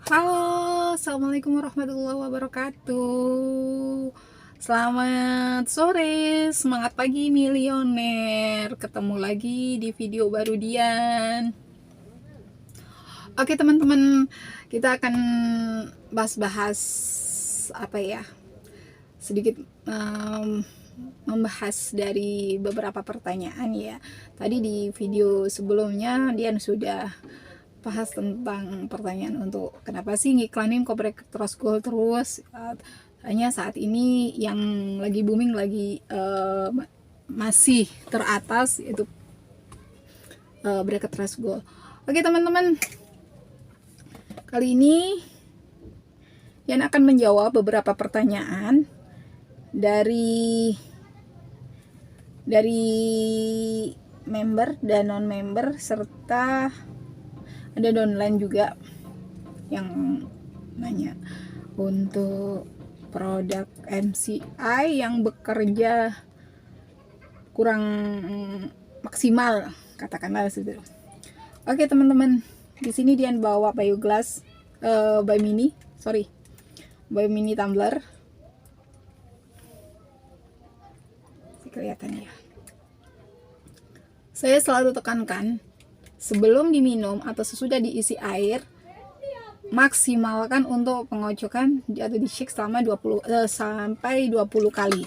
Halo, assalamualaikum warahmatullahi wabarakatuh. Selamat sore, semangat pagi milioner. Ketemu lagi di video baru Dian. Oke teman-teman, kita akan bahas-bahas apa ya? Sedikit membahas dari beberapa pertanyaan ya. Tadi di video sebelumnya Dian sudah bahas tentang pertanyaan untuk kenapa sih ngiklanin koprek Trosgol terus. Hanya saat ini yang lagi booming lagi masih teratas yaitu bracket Trosgol. Oke teman-teman, kali ini Yan akan menjawab beberapa pertanyaan dari member dan non member, serta ada downline juga yang nanya untuk produk MCI yang bekerja kurang maksimal, katakanlah seperti itu. Oke teman-teman, di sini Dian bawa Bioglass Biomini tumbler. Kelihatan ya. Saya selalu tekankan, sebelum diminum atau sesudah diisi air, maksimalkan untuk pengocokan atau di shake selama 20 kali.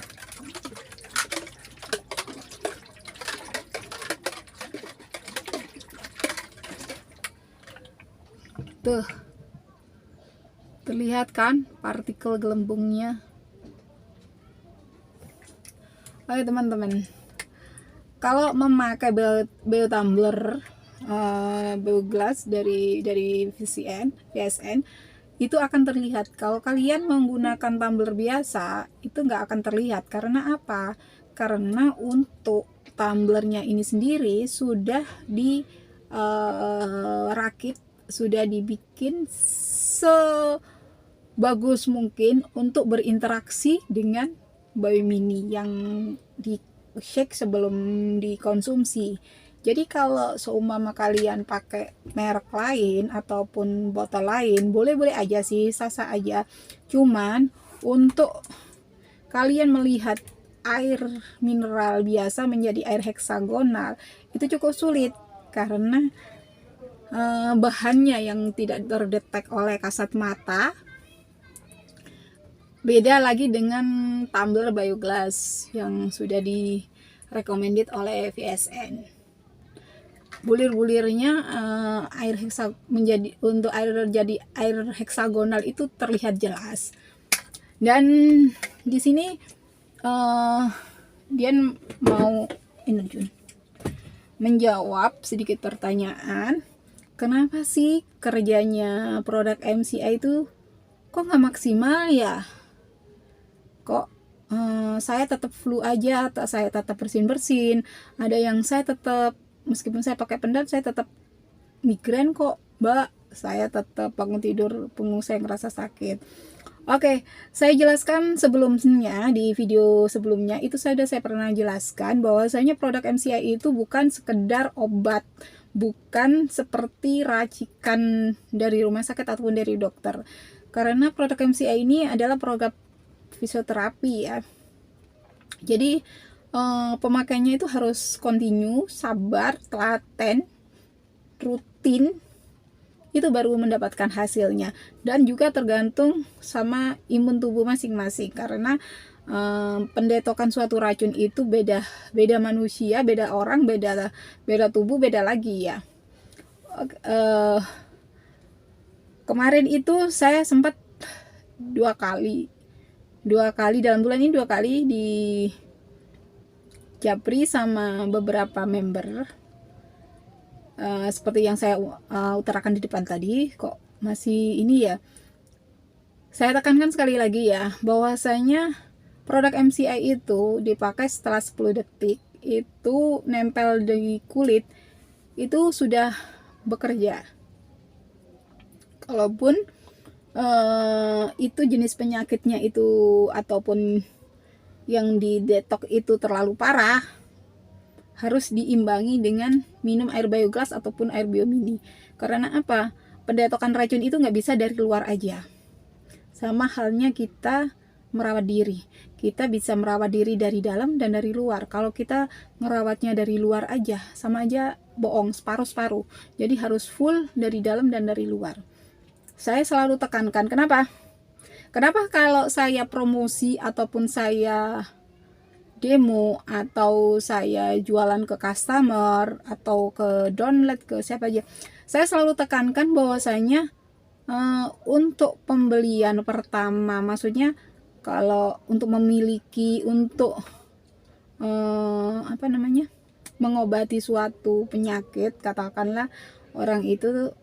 Tuh, terlihat kan partikel gelembungnya. Oke teman-teman, kalau memakai biotumbler Bioglass dari VSN itu akan terlihat. Kalau kalian menggunakan tumbler biasa itu nggak akan terlihat. Karena apa? Karena untuk tumblernya ini sendiri sudah dirakit, sudah dibikin sebagus mungkin untuk berinteraksi dengan Biomini yang di shake sebelum dikonsumsi. Jadi kalau seumpama kalian pakai merek lain ataupun botol lain, boleh-boleh aja sih, sah-sah aja. Cuman untuk kalian melihat air mineral biasa menjadi air heksagonal itu cukup sulit karena bahannya yang tidak terdetek oleh kasat mata. Beda lagi dengan tumbler Bioglass yang sudah recommended oleh VSN. Bulir-bulirnya untuk air heksagonal itu terlihat jelas. Dan di sini Dian mau menjawab sedikit pertanyaan, kenapa sih kerjanya produk MCI itu kok nggak maksimal ya? Kok saya tetap flu aja, atau saya tetap bersin-bersin, ada yang saya tetap, meskipun saya pakai pendam, saya tetap migrain kok mbak, saya tetap bangun tidur punggung saya ngerasa sakit. Oke, saya jelaskan sebelumnya, di video sebelumnya itu saya pernah jelaskan bahwasanya produk MCI itu bukan sekedar obat, bukan seperti racikan dari rumah sakit ataupun dari dokter. Karena produk MCI ini adalah program fisioterapi ya. Jadi pemakaiannya itu harus continue, sabar, telaten, rutin, itu baru mendapatkan hasilnya. Dan juga tergantung sama imun tubuh masing-masing, karena pendetokan suatu racun itu beda manusia, beda orang, beda tubuh, beda lagi ya. Kemarin itu saya sempat dua kali dalam bulan ini, 2 kali di Japri sama beberapa member. Seperti yang saya utarakan di depan tadi, kok masih ini ya. Saya tekankan sekali lagi ya, bahwasanya produk MCI itu dipakai setelah 10 detik itu nempel di kulit itu sudah bekerja. Kalaupun itu jenis penyakitnya itu ataupun yang didetok itu terlalu parah, harus diimbangi dengan minum air Bioglass ataupun air Biomini. Karena apa? pendetokan racun itu nggak bisa dari luar aja. Sama halnya kita merawat diri. Kita bisa merawat diri dari dalam dan dari luar. Kalau kita merawatnya dari luar aja, sama aja bohong, separuh-separuh. Jadi harus full dari dalam dan dari luar. Saya selalu tekankan, kenapa? Kenapa kalau saya promosi ataupun saya demo atau saya jualan ke customer atau ke download ke siapa aja, saya selalu tekankan bahwasanya untuk pembelian pertama, maksudnya kalau untuk memiliki, untuk mengobati suatu penyakit, katakanlah orang itu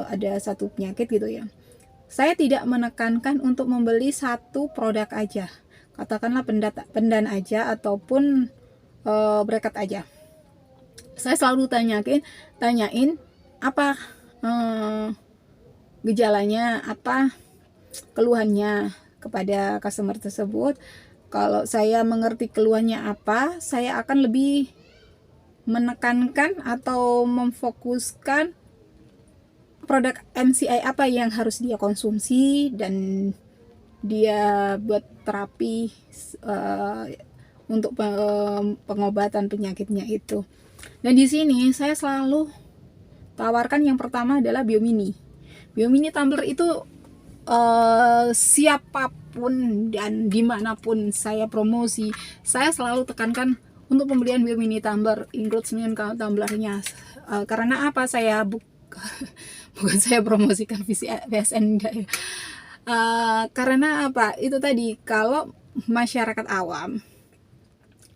ada satu penyakit gitu ya, saya tidak menekankan untuk membeli satu produk aja, katakanlah pendan aja ataupun bracket aja. Saya selalu tanyain apa gejalanya, apa keluhannya kepada customer tersebut. Kalau saya mengerti keluhannya apa, saya akan lebih menekankan atau memfokuskan produk MCI apa yang harus dia konsumsi dan dia buat terapi untuk pengobatan penyakitnya itu. Dan di sini saya selalu tawarkan yang pertama adalah Biomini. Biomini tumbler itu siapapun dan dimanapun saya promosi, saya selalu tekankan untuk pembelian Biomini tumbler, include dengan tumblernya. Karena apa? Saya bukan saya promosikan VSN enggak ya. Karena apa? Itu tadi, kalau masyarakat awam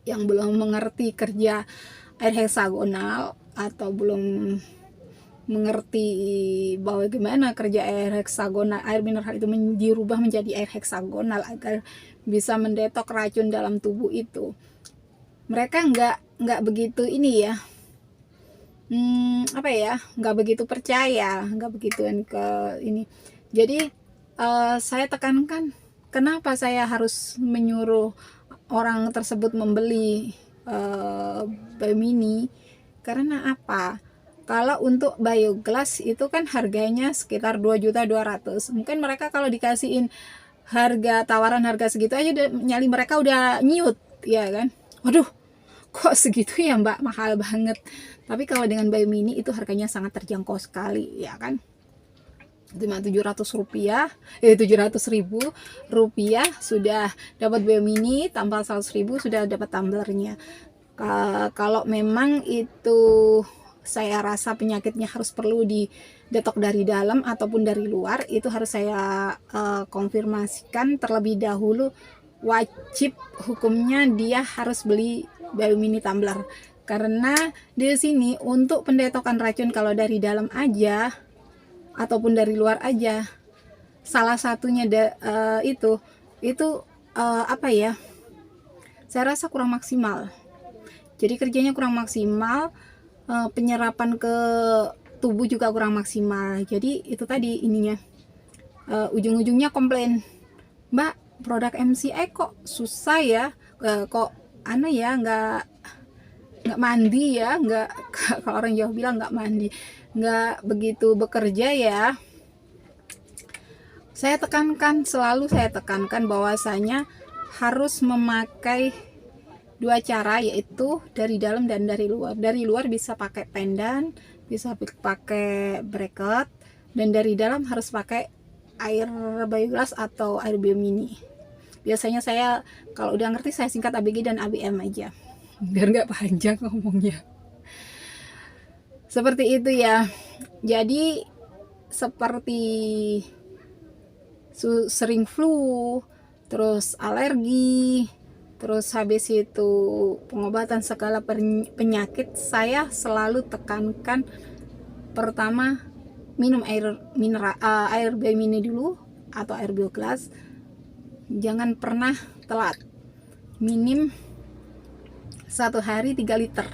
yang belum mengerti kerja air heksagonal atau belum mengerti bahwa gimana kerja air heksagonal, air mineral itu dirubah menjadi air heksagonal agar bisa mendetok racun dalam tubuh itu, mereka nggak begitu ini ya, nggak begitu percaya, nggak begituan ke ini. Jadi saya tekankan, kenapa saya harus menyuruh orang tersebut membeli Biomini? Karena apa? Kalau untuk bioglass itu kan harganya sekitar 2.200.000. Mungkin mereka kalau dikasihin harga tawaran harga segitu aja nyali mereka udah nyiut, ya kan? Waduh, kok segitu ya mbak, mahal banget. Tapi kalau dengan Biomini itu harganya sangat terjangkau sekali, ya kan? Cuma 700.000 rupiah sudah dapat Biomini, tambah 100.000 sudah dapat tumblernya. Kalau memang itu saya rasa penyakitnya harus perlu didetok dari dalam ataupun dari luar, itu harus saya konfirmasikan terlebih dahulu. Wajib hukumnya dia harus beli Biomini tumbler, karena di sini untuk pendetokan racun kalau dari dalam aja ataupun dari luar aja, salah satunya saya rasa kurang maksimal. Jadi kerjanya kurang maksimal, penyerapan ke tubuh juga kurang maksimal. Jadi itu tadi ininya, ujung-ujungnya komplain, mbak produk MCI kok susah ya, kok aneh ya, nggak mandi ya, nggak kalau orang Jawa bilang nggak mandi, nggak begitu bekerja ya. Selalu saya tekankan bahwasanya harus memakai dua cara, yaitu dari dalam dan dari luar. Dari luar bisa pakai pendan, bisa pakai bracket, dan dari dalam harus pakai air bioglass atau air Biomini. Biasanya saya kalau udah ngerti saya singkat ABG dan ABM aja, biar nggak panjang ngomongnya. Seperti itu ya. Jadi seperti sering flu, terus alergi, terus habis itu pengobatan segala penyakit, saya selalu tekankan pertama minum air mineral, air Biomini dulu atau air bioglass. Jangan pernah telat, minim 1 hari 3 liter,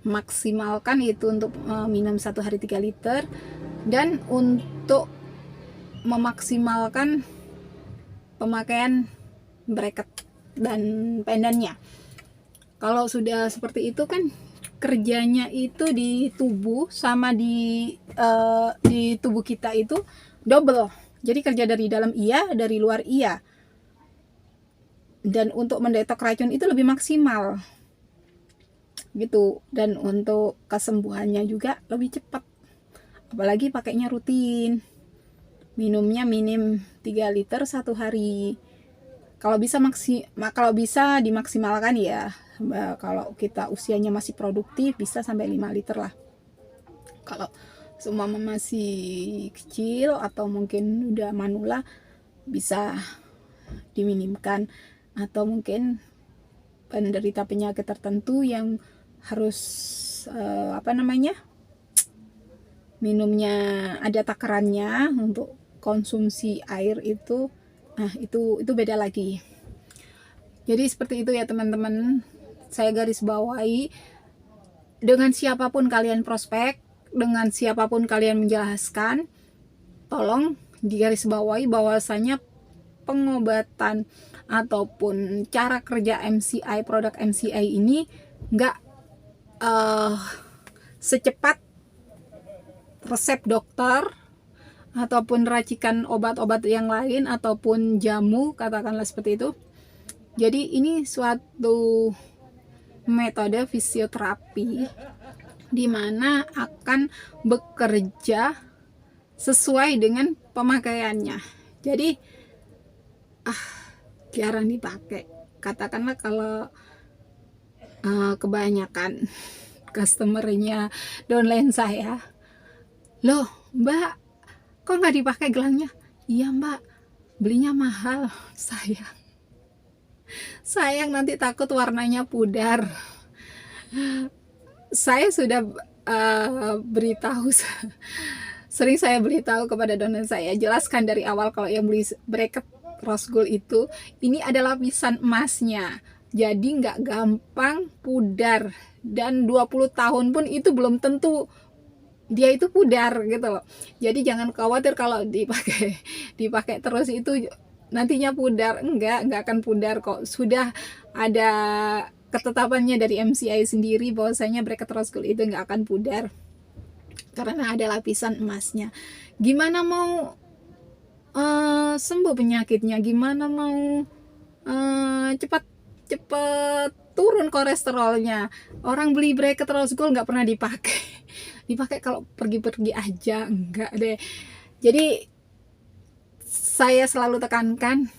maksimalkan itu untuk minum 1 hari 3 liter. Dan untuk memaksimalkan pemakaian bracket dan pendannya, kalau sudah seperti itu kan kerjanya itu di tubuh sama di tubuh kita itu double. Jadi kerja dari dalam iya, dari luar iya. Dan untuk mendetek racun itu lebih maksimal gitu, dan untuk kesembuhannya juga lebih cepat, apalagi pakainya rutin, minumnya minim 3 liter 1 hari. Kalau bisa dimaksimalkan ya, kalau kita usianya masih produktif bisa sampai 5 liter lah. Kalau semua masih kecil atau mungkin udah manula bisa diminimkan, atau mungkin penderita penyakit tertentu yang harus minumnya ada takarannya untuk konsumsi air itu, nah itu beda lagi. Jadi seperti itu ya teman-teman, saya garis bawahi, dengan siapapun kalian prospek, dengan siapapun kalian menjelaskan, tolong digarisbawahi bahwasanya pengobatan ataupun cara kerja MCI, produk MCI ini nggak secepat resep dokter ataupun racikan obat-obat yang lain ataupun jamu, katakanlah seperti itu. Jadi ini suatu metode fisioterapi di mana akan bekerja sesuai dengan pemakaiannya. Jadi jarang dipakai. Katakanlah kalau kebanyakan customernya downline saya, loh mbak kok nggak dipakai gelangnya? Iya mbak, belinya mahal. Sayang nanti takut warnanya pudar. Saya sudah beritahu, sering saya beritahu kepada downline saya, jelaskan dari awal kalau yang beli bracket rose gold itu, ini adalah lapisan emasnya, jadi nggak gampang pudar, dan 20 tahun pun itu belum tentu dia itu pudar gitu loh. Jadi jangan khawatir kalau dipakai terus itu nantinya pudar. Enggak akan pudar kok. Sudah ada ketetapannya dari MCI sendiri bahwasanya bracket rose gold itu nggak akan pudar karena ada lapisan emasnya. Gimana mau sembuh penyakitnya, gimana mau cepat turun kolesterolnya? Orang beli bracket rose gold nggak pernah dipakai kalau pergi-pergi aja, enggak deh. Jadi saya selalu tekankan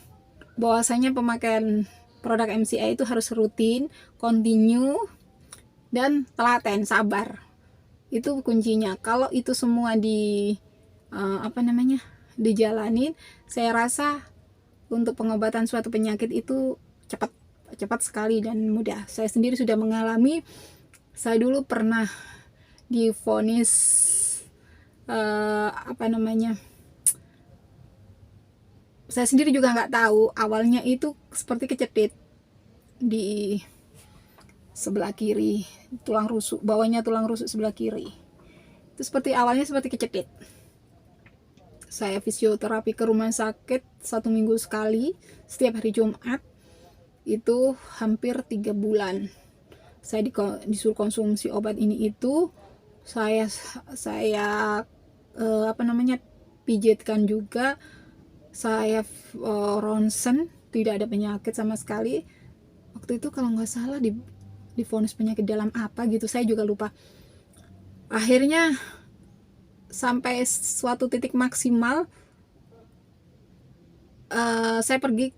bahwasanya pemakaian produk MCI itu harus rutin, continue, dan telaten, sabar. Itu kuncinya. Kalau itu semua dijalanin, saya rasa untuk pengobatan suatu penyakit itu cepat sekali dan mudah. Saya sendiri sudah mengalami. Saya dulu pernah divonis saya sendiri juga nggak tahu, awalnya itu seperti kecetit di sebelah kiri, tulang rusuk, bawahnya tulang rusuk sebelah kiri. Itu awalnya seperti kecetit. Saya fisioterapi ke rumah sakit 1 minggu sekali, setiap hari Jumat. Itu hampir 3 bulan. Saya disuruh konsumsi obat ini itu. Saya pijitkan juga. Saya ronsen, tidak ada penyakit sama sekali. Waktu itu kalau nggak salah divonis penyakit dalam apa gitu, saya juga lupa. Akhirnya sampai suatu titik maksimal, saya pergi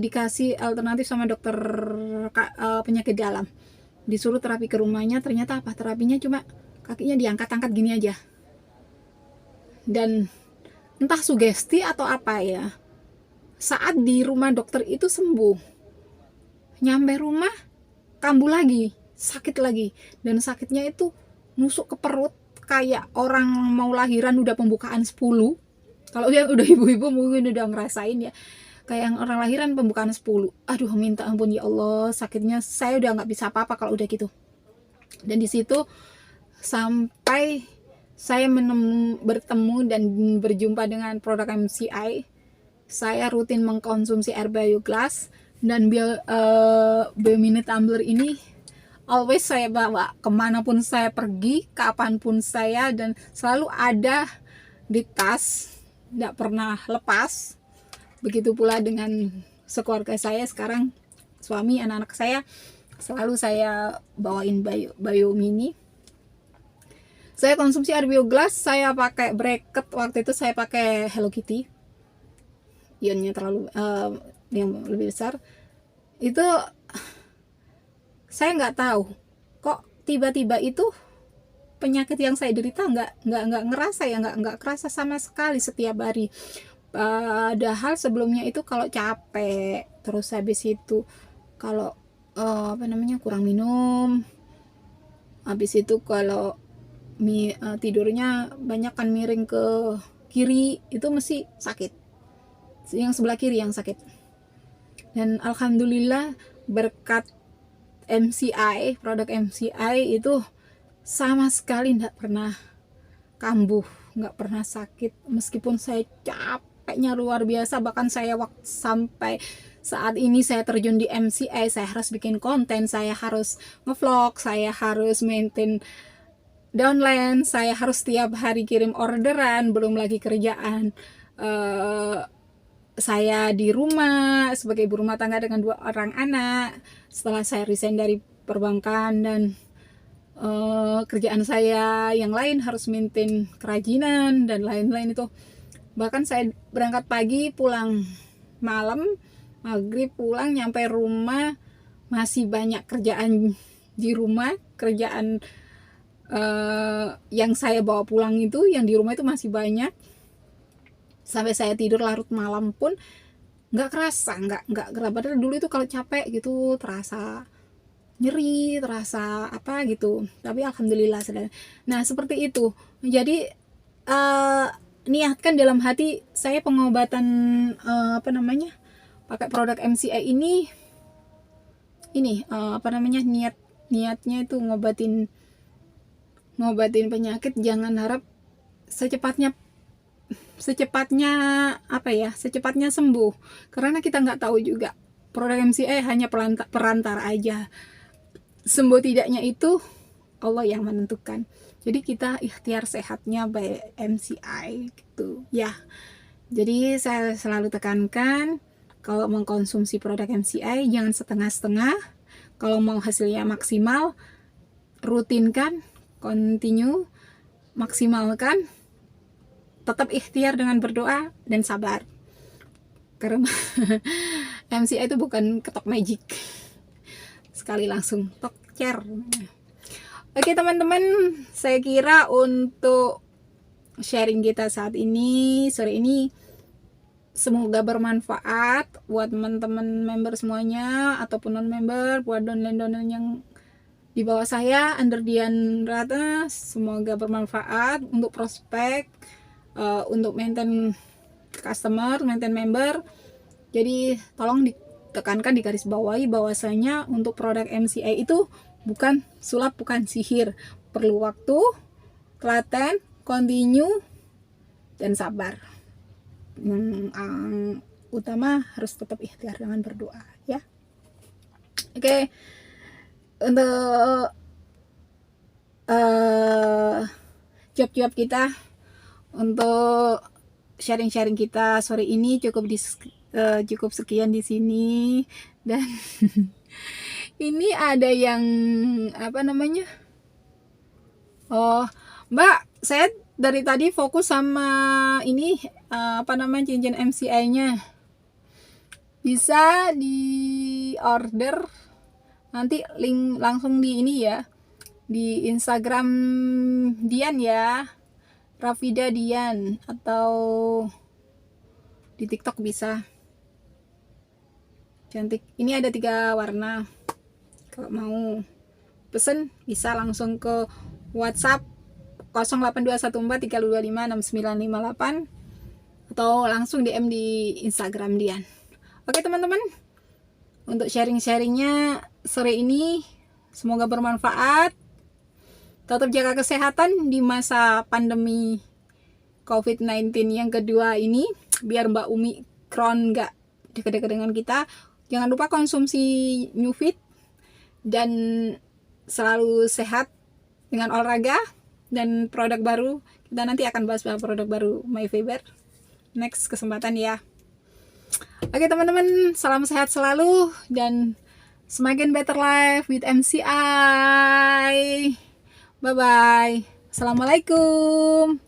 dikasih alternatif sama dokter penyakit dalam, disuruh terapi ke rumahnya. Ternyata terapinya cuma kakinya diangkat-angkat gini aja, dan entah sugesti atau apa ya, saat di rumah dokter itu sembuh, nyampe rumah kambuh lagi, sakit lagi, dan sakitnya itu nusuk ke perut kayak orang mau lahiran udah pembukaan 10. Kalau yang udah ibu-ibu mungkin udah ngerasain ya, kayak yang orang lahiran pembukaan 10. Aduh, minta ampun ya Allah, sakitnya saya udah nggak bisa apa-apa kalau udah gitu. Dan di situ sampai saya bertemu dan berjumpa dengan produk MCI, saya rutin mengkonsumsi Air Bio Glass dan Biominute Tumbler ini. always saya bawa kemanapun saya pergi, kapanpun saya, dan selalu ada di tas, tidak pernah lepas. Begitu pula dengan sekeluarga saya sekarang, suami, anak-anak saya, selalu saya bawain Bayo Mini. Saya konsumsi air bioglas, saya pakai bracket, waktu itu saya pakai Hello Kitty, ionnya terlalu yang lebih besar. Itu saya nggak tahu kok tiba-tiba itu penyakit yang saya derita nggak ngerasa ya, nggak kerasa sama sekali setiap hari. Padahal sebelumnya itu kalau capek, terus habis itu kalau kurang minum, habis itu kalau tidurnya banyak kan miring ke kiri, itu mesti sakit, yang sebelah kiri yang sakit. Dan alhamdulillah berkat MCI, produk MCI itu sama sekali nggak pernah kambuh, nggak pernah sakit, meskipun saya capeknya luar biasa. Bahkan saya sampai saat ini saya terjun di MCI, saya harus bikin konten, saya harus ngevlog, saya harus maintain downline, saya harus tiap hari kirim orderan, belum lagi kerjaan saya di rumah sebagai ibu rumah tangga dengan 2 orang anak. Setelah saya resign dari perbankan dan kerjaan saya yang lain, harus maintain kerajinan dan lain-lain itu. Bahkan saya berangkat pagi, pulang malam, maghrib pulang, nyampe rumah masih banyak kerjaan di rumah. Kerjaan yang saya bawa pulang itu, yang di rumah itu masih banyak. Sampai saya tidur larut malam pun nggak kerasa, nggak padahal dulu itu kalau capek gitu terasa nyeri, terasa apa gitu, tapi alhamdulillah sudah. Nah seperti itu. Jadi niatkan dalam hati saya pengobatan pakai produk MCI ini niatnya itu ngobatin penyakit. Jangan harap secepatnya sembuh, karena kita nggak tahu juga. Produk MCI hanya perantara aja, sembuh tidaknya itu Allah yang menentukan. Jadi kita ikhtiar sehatnya by MCI gitu ya. Jadi saya selalu tekankan, kalau mengkonsumsi produk MCI jangan setengah-setengah. Kalau mau hasilnya maksimal, rutinkan, continue, maksimalkan. Tetap ikhtiar dengan berdoa dan sabar, karena MCI itu bukan ketok magic sekali langsung tok cer. Oke teman-teman, saya kira untuk sharing kita saat ini, sore ini, semoga bermanfaat buat teman-teman member semuanya ataupun non member, buat downline yang di bawah saya, under Dian Rata. Semoga bermanfaat untuk prospek, untuk maintain customer, maintain member. Jadi tolong ditekankan, digaris bawahi bahwasanya untuk produk MCI itu bukan sulap, bukan sihir. Perlu waktu, telaten, continue, dan sabar. Yang utama harus tetap ikhtiar dengan berdoa ya. Oke. Untuk job-job kita, untuk sharing-sharing kita sore ini cukup sekian di sini. Dan ini ada yang Mbak, saya dari tadi fokus sama ini cincin MCI-nya. Bisa di order nanti, link langsung di ini ya, di Instagram Dian ya, Rafida Dian, atau di TikTok bisa. Cantik. Ini ada 3 warna. Kalau mau pesen bisa langsung ke WhatsApp 0821432569958 atau langsung DM di Instagram Dian. Oke teman-teman, untuk sharing-sharingnya sore ini semoga bermanfaat. Tetap jaga kesehatan di masa pandemi COVID-19 yang kedua ini, biar Mbak Omicron nggak dekat-dekat dengan kita. Jangan lupa konsumsi New Fit dan selalu sehat dengan olahraga dan produk baru. Kita nanti akan bahas produk baru My Faber next kesempatan ya. Oke teman-teman, salam sehat selalu dan semakin better life with MCI. Bye bye. Assalamualaikum.